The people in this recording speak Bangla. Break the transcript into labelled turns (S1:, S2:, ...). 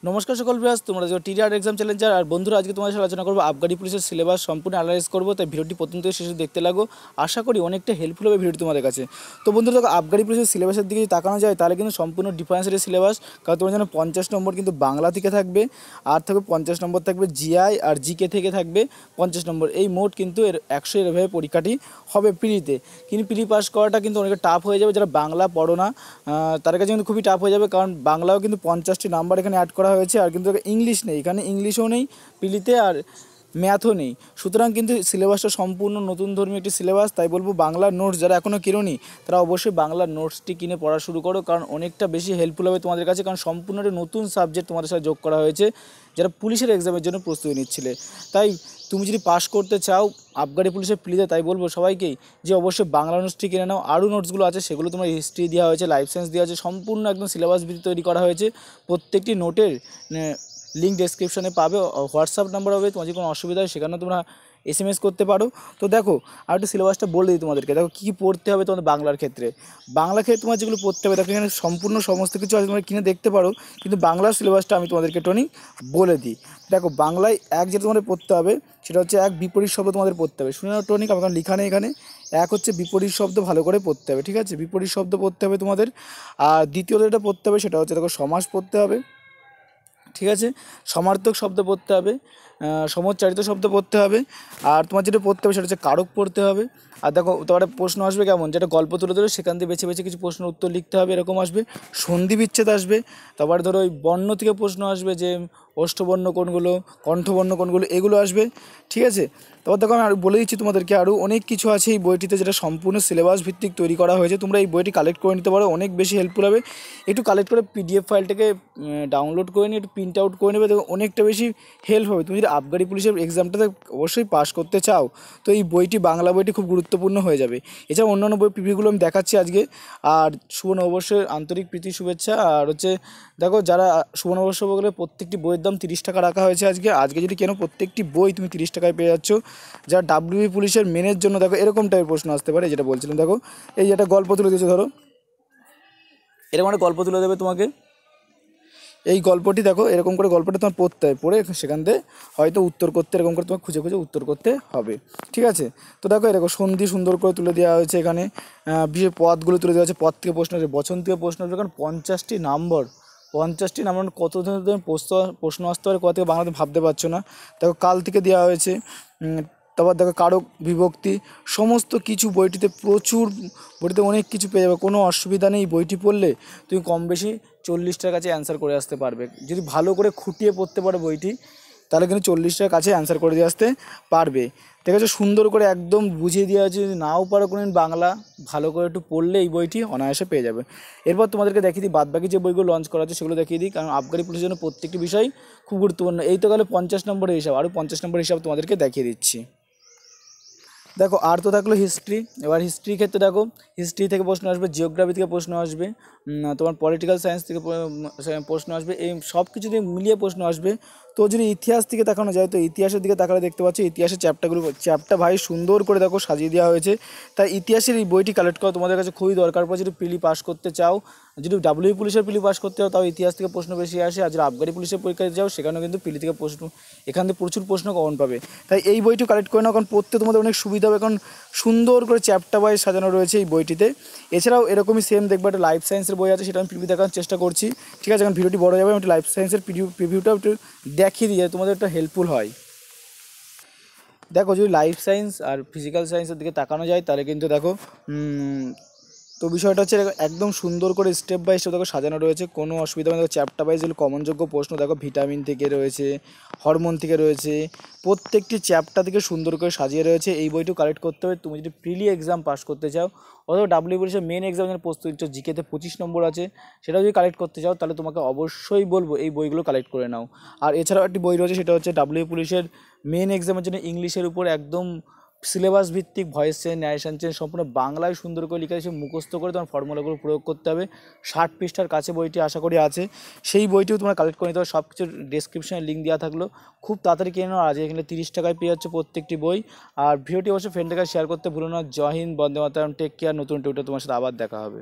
S1: নমস্কার সকল ভিউয়ার্স, তোমরা যে টিআর এক্সাম চ্যালেঞ্জার আর বন্ধুরা, আজকে তোমাদের সাথে আলোচনা করবো আবগারি পুলিশের সিলেবাস সম্পূর্ণ অ্যানালাইজ করবো। তাই ভিডিওটি প্রথম থেকে শেষে দেখতে লাগো। আশা করি অনেকটা হেল্পফুল হবে ভিডিওটি তোমাদের কাছে। তো বন্ধুরা দেখো, আবগারি পুলিশের সিলেবাসের দিকে যদি তাকানো যায় তাহলে কিন্তু সম্পূর্ণ ডিফারেন্সের সিলেবাস। কারণ তোমার যেন 50 নম্বর কিন্তু বাংলা থেকে থাকবে, আর থাকবে 50 নম্বর থাকবে জিআই আর জিকে থেকে থাকবে 50 নম্বর। এই মোট কিন্তু এর 100 এভাবে পরীক্ষাটি হবে প্রিলিতে। কিন্তু প্রি পাস করাটা কিন্তু অনেকটা টাফ হয়ে যাবে। যারা বাংলা পড়ো না তার কাছে কিন্তু খুবই টাফ হয়ে যাবে, কারণ বাংলাও কিন্তু 50টি নাম্বার এখানে অ্যাড করা হয়েছে, আর কিন্তু ইংলিশ নেই, এখানে ইংলিশও নেই প্রিলিতে, আর ম্যাথও নেই। সুতরাং কিন্তু সিলেবাসটা সম্পূর্ণ নতুন ধর্মী একটি সিলেবাস। তাই বলবো বাংলার নোটস যারা এখনও কিনোনি তারা অবশ্যই বাংলার নোটসটি কিনে পড়া শুরু করো, কারণ অনেকটা বেশি হেল্পফুল হবে তোমাদের কাছে। কারণ সম্পূর্ণ একটা নতুন সাবজেক্ট তোমাদের সাথে যোগ করা হয়েছে যারা পুলিশের এক্সামের জন্য প্রস্তুতি নিচ্ছিলে। তাই তুমি যদি পাস করতে চাও আবগারি পুলিশের প্রিলিতে, তাই বলবো সবাইকেই যে অবশ্যই বাংলা নোটসটি কিনে নাও। আরও নোটসগুলো আছে, সেগুলো তোমার হিস্ট্রি দেওয়া হয়েছে, লাইফ সায়েন্স দেওয়া হয়েছে, সম্পূর্ণ একদম সিলেবাস ভিত্তিক তৈরি করা হয়েছে। প্রত্যেকটি নোটের লিঙ্ক ডেসক্রিপশনে পাবে, হোয়াটসঅ্যাপ নাম্বার হবে। তোমার যদি কোনো অসুবিধা হয় সেখানেও তোমরা SMS করতে পারো। তো দেখো, আর একটু সিলেবাসটা বলে দিই তোমাদেরকে। দেখো কী পড়তে হবে তোমাদের বাংলার ক্ষেত্রে। বাংলা ক্ষেত্রে তোমার যেগুলো পড়তে হবে, দেখো এখানে সম্পূর্ণ সমস্ত কিছু আছে, তোমরা কিনে দেখতে পারো। কিন্তু বাংলার সিলেবাসটা আমি তোমাদেরকে টনি বলে দিই। দেখো বাংলায় এক যেটা তোমাদের পড়তে হবে সেটা হচ্ছে এক বিপরীত শব্দ তোমাদের পড়তে হবে। শুনে নাও টনিক, আমার লেখা নেই এখানে। এক হচ্ছে বিপরীত শব্দ, ভালো করে পড়তে হবে, ঠিক আছে? বিপরীত শব্দ পড়তে হবে তোমাদের। আর দ্বিতীয়ত যেটা পড়তে হবে সেটা হচ্ছে দেখো সমাস পড়তে হবে, ঠিক আছে? সমার্থক শব্দ পড়তে হবে, সমচ্চারিত শব্দ পড়তে হবে। আর তোমার যেটা পড়তে হবে সেটা হচ্ছে কারক পড়তে হবে। আর দেখো তোমার প্রশ্ন আসবে কেমন, যেটা গল্প তুলে ধরে সেখান থেকে বেছে বেছে কিছু প্রশ্নের উত্তর লিখতে হবে, এরকম আসবে। সন্ধি বিচ্ছেদ আসবে। তারপরে ধরো ওই বর্ণ থেকে প্রশ্ন আসবে, যে ওষ্ঠবর্ণ কোনগুলো, কণ্ঠবর্ণ কোনগুলো, এগুলো আসবে, ঠিক আছে? তারপর দেখো আমি আর বলে দিচ্ছি তোমাদেরকে, আরও অনেক কিছু আছে এই বইটিতে যেটা সম্পূর্ণ সিলেবাস ভিত্তিক তৈরি করা হয়েছে। তোমরা এই বইটি কালেক্ট করে নিতে পারো, অনেক বেশি হেল্পফুল হবে। একটু কালেক্ট করে PDF ফাইলটাকে ডাউনলোড করে নিয়ে একটু প্রিন্ট আউট করে নেবে, দেখো অনেকটা বেশি হেল্প হবে। তুমি যদি আবগারি পুলিশের এক্সামটাতে অবশ্যই পাস করতে চাও তো এই বইটি, বাংলা বইটি খুব গুরুত্বপূর্ণ হয়ে যাবে। এছাড়া অন্যান্য বই প্রিভিউগুলো আমি দেখাচ্ছি আজকে। আর শুভ নববর্ষের আন্তরিক প্রীতি শুভেচ্ছা। আর হচ্ছে দেখো, যারা শুভ নববর্ষ বলে প্রত্যেকটি বইয়ের দাম 30 টাকা রাখা হয়েছে আজকে যদি কেন প্রত্যেকটি বই তুমি 30 টাকায় পেয়ে যাচ্ছ। যারা WB পুলিশের মেনের জন্য, দেখো এরকম টাইপের প্রশ্ন আসতে পারে, যেটা বলছিলাম। দেখো এই যেটা গল্প তুলে দিয়েছে, ধরো এরকম একটা গল্প তুলে দেবে তোমাকে। এই গল্পটি দেখো, এরকম করে গল্পটা তোমার পড়তে হবে, পড়ে সেখান থেকে হয়তো উত্তর করতে, এরকম করে তোমার খুঁজে খুঁজে উত্তর করতে হবে, ঠিক আছে? তো দেখো এরকম সন্ধি সুন্দর করে তুলে দেওয়া হয়েছে এখানে। বিশেষ পদগুলো তুলে দেওয়া হয়েছে, পদ থেকে প্রশ্ন আসবে, বচন থেকে প্রশ্ন আসবে। কারণ 50টি নাম্বার, 50টি নাম্বার কত ধরনের প্রশ্ন আসতে পারে, কত থেকে বাংলাতে ভাবতে পারছো না। দেখো কাল থেকে দেওয়া হয়েছে। তারপর দেখো কারক বিভক্তি, সমস্ত কিছু বইটিতে প্রচুর, বইটিতে অনেক কিছু পেয়ে যাবে, কোনো অসুবিধা নেই। বইটি পড়লে তুমি কম বেশি 40টার কাছে অ্যান্সার করে আসতে পারবে। যদি ভালো করে খুঁটিয়ে পড়তে পারো বইটি, তাহলে কিন্তু 40টার কাছে অ্যান্সার করে দিয়ে আসতে পারবে, ঠিক আছে? সুন্দর করে একদম বুঝিয়ে দেওয়া আছে। যদি নাও পারো কোনো বাংলা, ভালো করে একটু পড়লে এই বইটি অনায়াসে পেয়ে যাবে। এরপর তোমাদেরকে দেখিয়ে দিই বাদবাকি যে বইগুলো লঞ্চ করা আছে সেগুলো দেখিয়ে দিই, কারণ আবগারি পুলিশের জন্য প্রত্যেকটি বিষয় খুব গুরুত্বপূর্ণ। এই তো গেলে 50 নম্বরের হিসাব, আরও 50 নম্বরের হিসাব তোমাদেরকে দেখিয়ে দিচ্ছি। দেখো আর তো থাকলো হিস্ট্রি। এবার হিস্ট্রির ক্ষেত্রে দেখো, হিস্ট্রি থেকে প্রশ্ন আসবে, জিওগ্রাফি থেকে প্রশ্ন আসবে, তোমার পলিটিক্যাল সায়েন্স থেকে প্রশ্ন আসবে, এই সব কিছু দিয়ে মিলিয়ে প্রশ্ন আসবে। তো যদি ইতিহাস থেকে তাকানো যায়, তো ইতিহাসের দিকে তাকালে দেখতে পাচ্ছি ইতিহাসের চ্যাপ্টার ভাই সুন্দর করে দেখো সাজিয়ে দেওয়া হয়েছে। তাই ইতিহাসের এই বইটি কালেক্ট করা তোমাদের কাছে খুবই দরকার পড়ে যদি প্রিলি পাস করতে চাও। যদি WB পুলিশের প্রিলি পাস করতে চাও তাও ইতিহাস থেকে প্রশ্ন বেশি আসে। আর যদি আবগারি পুলিশের পরীক্ষা দিতে যাও সেখানেও কিন্তু প্রিলি থেকে প্রশ্ন, এখান থেকে প্রচুর প্রশ্ন কমন পাবে। তাই এই বইটি কালেক্ট করে নাও, কারণ পড়তে তোমাদের অনেক সুবিধা হবে, কারণ সুন্দর করে চ্যাপ্টার ওয়াইজ সাজানো রয়েছে এই বইটিতে। এছাড়াও এরকমই সেম দেখবে একটা লাইফ সায়েন্সের বই আছে, সেটা আমি প্রিভিউ দেখানোর চেষ্টা করছি, ঠিক আছে? কারণ ভিডিওটি বড় যাবে, আমি একটু লাইফ সায়েন্সের প্রিভিউটাও একটু দেখিয়ে দিই, যাতে তোমাদের একটা হেল্পফুল হয়। দেখো যদি লাইফ সায়েন্স আর ফিজিক্যাল সায়েন্সের দিকে তাকানো যায় তাহলে কিন্তু দেখো তো বিষয়টা হচ্ছে একদম সুন্দর করে স্টেপ বাই স্টেপ দেখো সাজানো রয়েছে, কোনো অসুবিধা নেই। দেখো চ্যাপ্টার ওয়াইজ যেগুলো কমনযোগ্য প্রশ্ন, দেখো ভিটামিন থেকে রয়েছে, হরমোন থেকে রয়েছে, প্রত্যেকটি চ্যাপ্টার থেকে সুন্দর করে সাজিয়ে রয়েছে। এই বইটিও কালেক্ট করতে হবে তুমি যদি প্রিলি এক্সাম পাস করতে চাও, অথবা WB পুলিশের মেন এক্সামের প্রস্তুতি জিকেতে 25 নম্বর আছে, সেটা যদি কালেক্ট করতে চাও তাহলে তোমাকে অবশ্যই বলবো এই বইগুলো কালেক্ট করে নাও। আর এছাড়াও একটি বই রয়েছে, সেটা হচ্ছে WB পুলিশের মেন এক্সামের জন্য ইংলিশের উপর একদম সিলেবাস ভিত্তিক, ভয়েস চেঞ্জ, ন্যারেশন চেঞ্জ, সম্পূর্ণ বাংলায় সুন্দর করে লিখে এসে মুখস্থ করে তোমার ফর্মুলাগুলো প্রয়োগ করতে হবে। 60 পৃষ্ঠার কাছে বইটি আশা করি আছে, সেই বইটিও তোমরা কালেক্ট করে নিতে হবে। সব কিছুর ডেসক্রিপশনে লিঙ্ক দেওয়া থাকলো, খুব তাড়াতাড়ি কিনে নাও। আজ এখানে 30 টাকায় পেয়ে যাচ্ছে প্রত্যেকটি বই। আর ভিডিওটি অবশ্যই ফ্রেন্ডের কাছে শেয়ার করতে ভুলো না। জয় হিন্দ, বন্দে মাতরম, টেক কেয়ার। নতুন টিউটোরিয়ালে তোমার সাথে আবার দেখা হবে।